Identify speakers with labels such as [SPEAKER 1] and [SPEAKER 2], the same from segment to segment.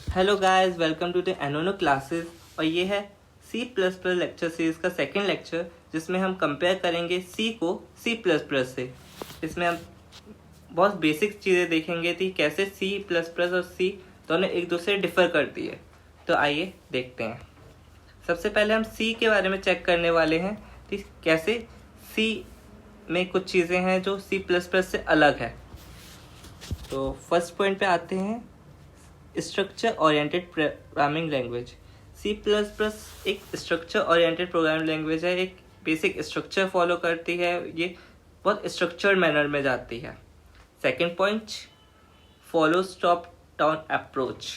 [SPEAKER 1] Hello guys, welcome to the एनोनो classes. और ये है C plus plus lecture series का सेकंड लेक्चर, जिसमें हम कंपेयर करेंगे सी को सी प्लस प्लस से। इसमें हम बहुत बेसिक चीज़ें देखेंगे थी, कैसे सी प्लस प्लस और सी दोनों एक दूसरे डिफ़र करती है। तो आइए देखते हैं। सबसे पहले हम सी के बारे में चेक करने वाले हैं कि कैसे सी में कुछ चीज़ें हैं जो सी प्लस प्लस से अलग है। तो फर्स्ट पॉइंट पे आते हैं, structure oriented programming language. C plus plus एक स्ट्रक्चर ओरिएंटेड प्रोग्रामिंग लैंग्वेज है। एक बेसिक स्ट्रक्चर फॉलो करती है, ये बहुत स्ट्रक्चर्ड मैनर में जाती है। Second point, follows top down approach.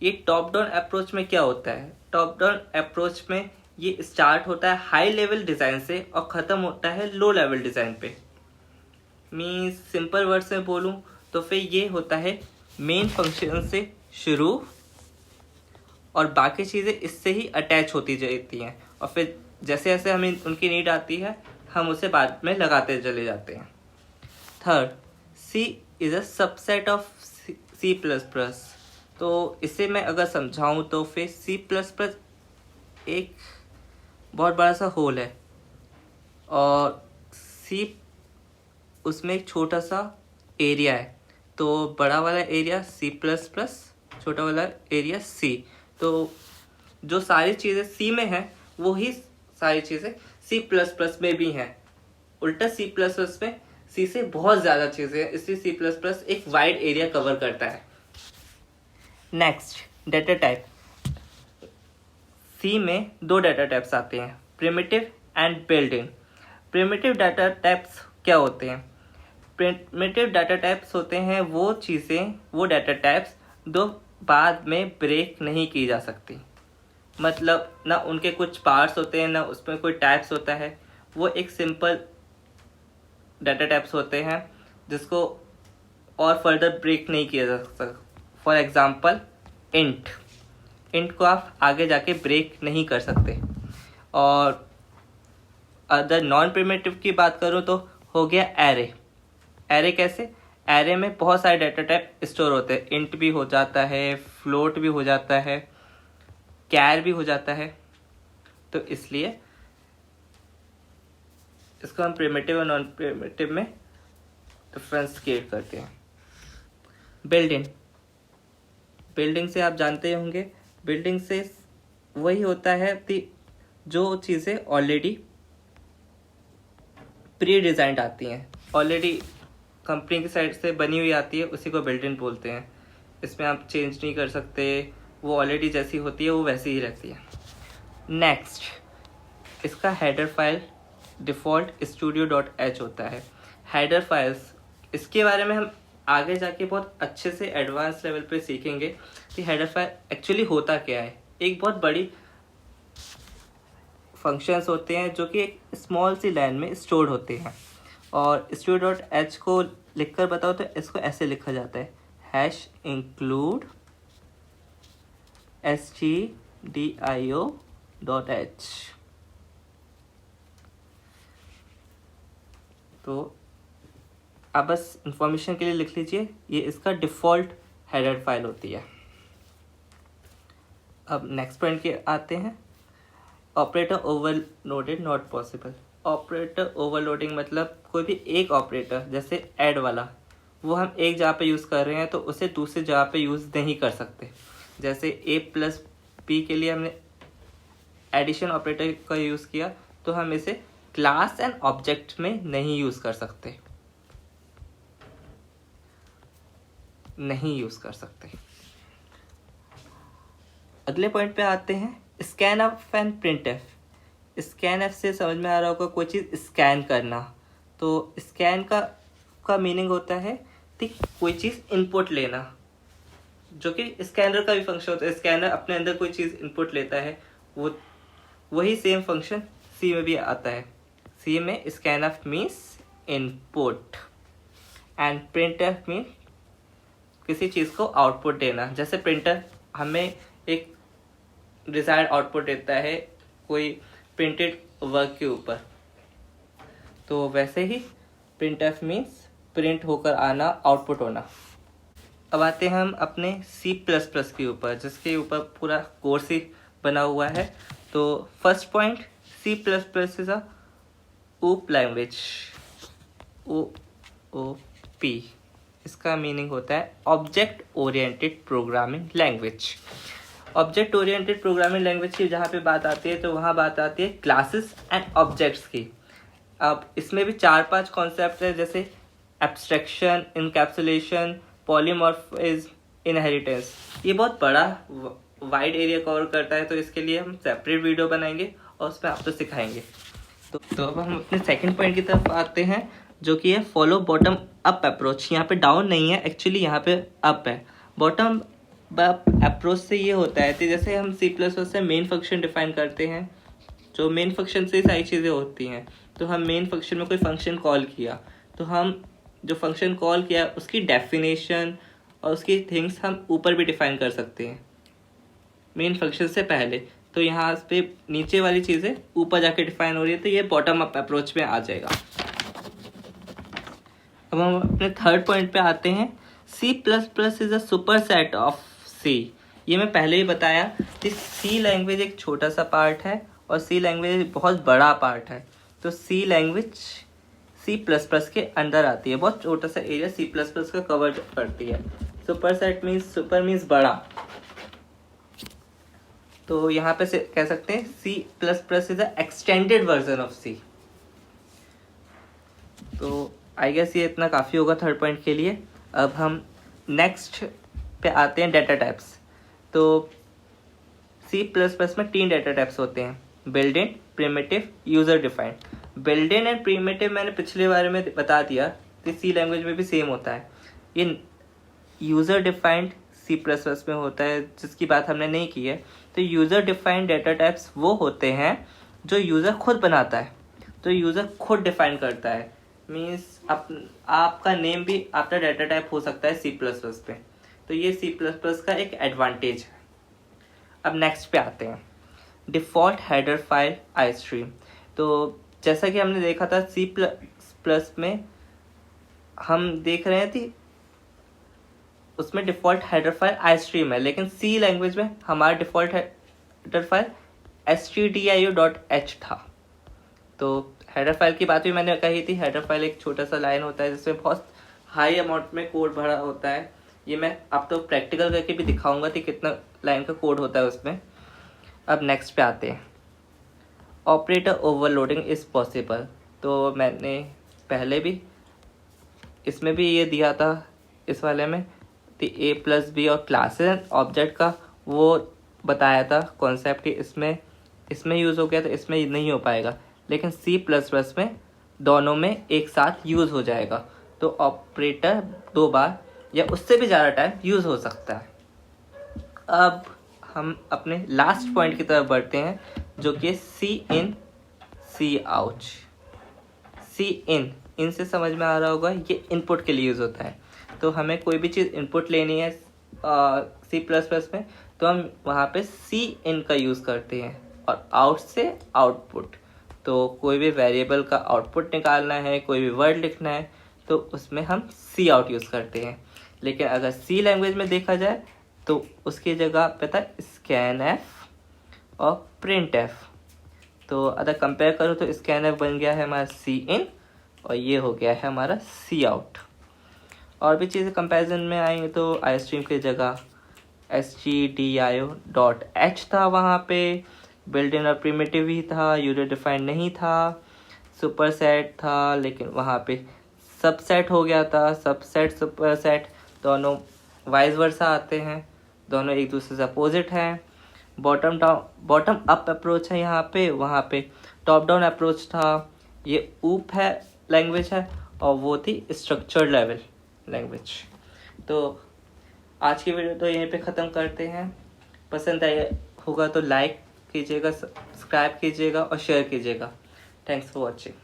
[SPEAKER 1] ये टॉप डाउन अप्रोच में क्या होता है? टॉप डाउन अप्रोच में ये स्टार्ट होता है हाई लेवल डिज़ाइन से और ख़त्म होता है लो लेवल डिज़ाइन पे। मीन्स सिंपल वर्ड्स में बोलूँ तो फिर ये होता है मेन फंक्शन से शुरू और बाकी चीज़ें इससे ही अटैच होती जाती हैं, और फिर जैसे जैसे हमें उनकी नीड आती है हम उसे बाद में लगाते चले जाते हैं। Third, C is a subset of C plus plus. तो इसे मैं अगर समझाऊँ तो फिर सी प्लस प्लस एक बहुत बड़ा सा होल है और सी उसमें एक छोटा सा एरिया है। तो बड़ा वाला एरिया सी प्लस प्लस, छोटा वाला एरिया सी। तो जो सारी चीज़ें सी में हैं वो ही सारी चीज़ें सी प्लस प्लस में भी हैं। उल्टा सी प्लस प्लस में सी से बहुत ज़्यादा चीज़ें हैं, इसलिए सी प्लस प्लस एक वाइड एरिया कवर करता है। Next, data type. सी में दो डाटा टाइप्स आते हैं, primitive and built in. Primitive data types क्या होते हैं? प्रिमिटिव डाटा टाइप्स होते हैं वो चीज़ें, वो डाटा टाइप्स जो बाद में ब्रेक नहीं की जा सकती। मतलब ना उनके कुछ पार्ट्स होते हैं ना उसमें कोई टाइप्स होता है, वो एक सिंपल डाटा टाइप्स होते हैं जिसको और फर्दर ब्रेक नहीं किया जा सकता। फॉर एग्जांपल इंट को आप आगे जाके ब्रेक नहीं कर सकते। और अदर नॉन प्रिमिटिव की बात करूँ तो हो गया एरे। एरे कैसे? एरे में बहुत सारे डाटा टाइप स्टोर होते हैं। इंट भी हो जाता है, फ्लोट भी हो जाता है, कैर भी हो जाता है। तो इसलिए इसको हम प्रिमिटिव और नॉन प्रिमिटिव में डिफरेंस क्रिएट करते हैं। बिल्डिंग, बिल्डिंग से आप जानते होंगे, बिल्डिंग से वही होता है कि जो चीज़ें ऑलरेडी प्री डिज़ाइंड आती हैं, ऑलरेडी कंपनी की साइड से बनी हुई आती है, उसी को बिल्ट इन बोलते हैं। इसमें आप चेंज नहीं कर सकते, वो ऑलरेडी जैसी होती है वो वैसी ही रहती है। नेक्स्ट, इसका हेडर फाइल डिफ़ॉल्ट studio.h होता है। हेडर फाइल्स, इसके बारे में हम आगे जाके बहुत अच्छे से एडवांस लेवल पे सीखेंगे कि हेडर फाइल एक्चुअली होता क्या है। एक बहुत बड़ी फंक्शंस होते हैं जो कि एक स्मॉल सी लाइन में स्टोर होते हैं। और studio.h को लिखकर बताओ तो इसको ऐसे लिखा जाता है, हैश इंक्लूड stdio.h। तो आप बस इंफॉर्मेशन के लिए लिख लीजिए, ये इसका डिफ़ॉल्ट हेडर फाइल होती है। अब नेक्स्ट पॉइंट के आते हैं, operator overloaded not possible. Operator overloading मतलब कोई भी एक ऑपरेटर, जैसे ऐड वाला, वो हम एक जगह पे यूज़ कर रहे हैं तो उसे दूसरी जगह पे यूज़ नहीं कर सकते। जैसे a प्लस बी के लिए हमने एडिशन ऑपरेटर का यूज़ किया तो हम इसे क्लास एंड ऑब्जेक्ट में नहीं यूज़ कर सकते, नहीं यूज़ कर सकते। अगले पॉइंट पे आते हैं, scan F and print F. Scan F से समझ में आ रहा होगा कोई चीज़ स्कैन करना। तो स्कैन का मीनिंग होता है कि कोई चीज़ इनपुट लेना, जो कि स्कैनर का भी फंक्शन होता है। स्कैनर अपने अंदर कोई चीज़ इनपुट लेता है, वो वही सेम फंक्शन सी में भी आता है। सी में scan F means input and print F mean किसी चीज़ को आउटपुट देना। जैसे प्रिंटर हमें एक डिजायर्ड आउटपुट देता है कोई प्रिंटेड वर्क के ऊपर, तो वैसे ही प्रिंट एफ मीन्स प्रिंट होकर आना, आउटपुट होना। अब आते हैं हम अपने C++ के ऊपर, जिसके ऊपर पूरा कोर्स ही बना हुआ है। तो first point, C++ is a OOP language. OOP, इसका मीनिंग होता है object oriented programming language. Object oriented programming language की जहाँ पे बात आती है तो वहाँ बात आती है क्लासेस एंड ऑब्जेक्ट्स की। अब इसमें भी 4-5 कॉन्सेप्ट है, जैसे एब्स्ट्रैक्शन, इनकैप्सुलेशन, पॉलीमॉर्फिज्म, इनहेरिटेंस। ये बहुत बड़ा वाइड एरिया कवर करता है, तो इसके लिए हम सेपरेट वीडियो बनाएंगे और उसमें आपको सिखाएंगे। तो अब हम अपने सेकंड पॉइंट की तरफ आते हैं, जो कि है फॉलो बॉटम अप अप्रोच। यहाँ पे डाउन नहीं है, एक्चुअली यहाँ पे अप है। बॉटम अप अप्रोच से ये होता है कि जैसे हम C++ से मेन फंक्शन डिफाइन करते हैं, जो मेन फंक्शन से सारी चीज़ें होती हैं। तो हम मेन फंक्शन में कोई फंक्शन कॉल किया, तो हम जो फंक्शन कॉल किया उसकी डेफिनेशन और उसकी थिंग्स हम ऊपर भी डिफाइन कर सकते हैं मेन फंक्शन से पहले। तो यहाँ पे नीचे वाली चीज़ें ऊपर जाके डिफाइन हो रही है, तो ये बॉटम अप अप्रोच में आ जाएगा। अब हम अपने थर्ड पॉइंट पे आते हैं। C++ is a super set of C। ये मैं पहले ही बताया कि C लैंग्वेज एक छोटा सा पार्ट है और C लैंग्वेज बहुत बड़ा पार्ट है। तो C लैंग्वेज C++ के अंदर आती है, बहुत छोटा सा एरिया C++ का कवर करती है। Super set means, super means बड़ा। तो यहाँ पे से कह सकते हैं C++ is a extended version of C। तो आई गेस ये इतना काफ़ी होगा थर्ड पॉइंट के लिए। अब हम नेक्स्ट पे आते हैं, डेटा टाइप्स। तो C++ में 3 डेटा टाइप्स होते हैं, built in, primitive, user defined. Built in and primitive मैंने पिछले बारे में बता दिया कि C लैंग्वेज में भी सेम होता है। ये यूज़र डिफाइंड C++ में होता है, जिसकी बात हमने नहीं की है। तो यूज़र डिफाइंड डेटा टाइप्स वो होते हैं जो यूज़र खुद बनाता है, तो यूज़र खुद डिफाइन करता है। मीन्स आपका नेम भी आपका डेटा टाइप हो सकता है C++ पे। तो ये C++ का एक एडवांटेज है। अब नेक्स्ट पे आते हैं, डिफ़ॉल्ट हेडर फाइल iStream। तो जैसा कि हमने देखा था C++ में हम देख रहे थे उसमें डिफ़ॉल्ट हेडर फाइल iStream है, लेकिन C लैंग्वेज में हमारा डिफ़ॉल्ट हेडर फाइल stdio.h था। तो हेडर फाइल की बात भी मैंने कही थी। हेडर फाइल एक छोटा सा लाइन होता है जिसमें बहुत हाई अमाउंट में कोड भरा होता है। ये मैं आप तो प्रैक्टिकल करके भी दिखाऊंगा कि कितना लाइन का कोड होता है उसमें। अब नेक्स्ट पे आते हैं, ऑपरेटर ओवरलोडिंग इज़ पॉसिबल। तो मैंने पहले भी इसमें भी ये दिया था, इस वाले में तो A+B और क्लासेस एंड ऑब्जेक्ट का वो बताया था कॉन्सेप्ट कि इसमें यूज़ हो गया, तो इसमें नहीं हो पाएगा। लेकिन C++ में दोनों में एक साथ यूज़ हो जाएगा, तो ऑपरेटर 2 बार या उससे भी ज़्यादा टाइम यूज़ हो सकता है। अब हम अपने लास्ट पॉइंट की तरफ बढ़ते हैं, जो कि Cin Cout। Cin, इन से समझ में आ रहा होगा, ये इनपुट के लिए यूज़ होता है। तो हमें कोई भी चीज़ इनपुट लेनी है C++ में, तो हम वहाँ पे Cin का यूज़ करते हैं, और आउट से आउटपुट। तो कोई भी वेरिएबल का आउटपुट निकालना है, कोई भी वर्ड लिखना है, तो उसमें हम Cout यूज़ करते हैं। लेकिन अगर C लैंग्वेज में देखा जाए तो उसकी जगह पे था scanf और printf। तो अगर कंपेयर करो तो scanf बन गया है हमारा Cin और ये हो गया है हमारा Cout। और भी चीज़ें कंपैरिजन में आएंगी तो iStream की जगह stdio.h था, वहाँ पे बिल्ट इन और प्रिमिटिव ही था, यूजर डिफाइंड नहीं था। सुपर सेट था, लेकिन वहाँ पे सबसेट हो गया था। सबसेट सुपर सेट दोनों वाइस वर्सा आते हैं, दोनों एक दूसरे से अपोजिट हैं। बॉटम अप अप्रोच है यहाँ पे, वहाँ पे टॉप डाउन अप्रोच था। ये ऊप है लैंग्वेज है, और वो थी स्ट्रक्चर्ड लेवल लैंग्वेज। तो आज की वीडियो तो यहीं पे ख़त्म करते हैं। पसंद आया होगा तो लाइक कीजिएगा, सब्सक्राइब कीजिएगा और शेयर कीजिएगा। Thanks for watching.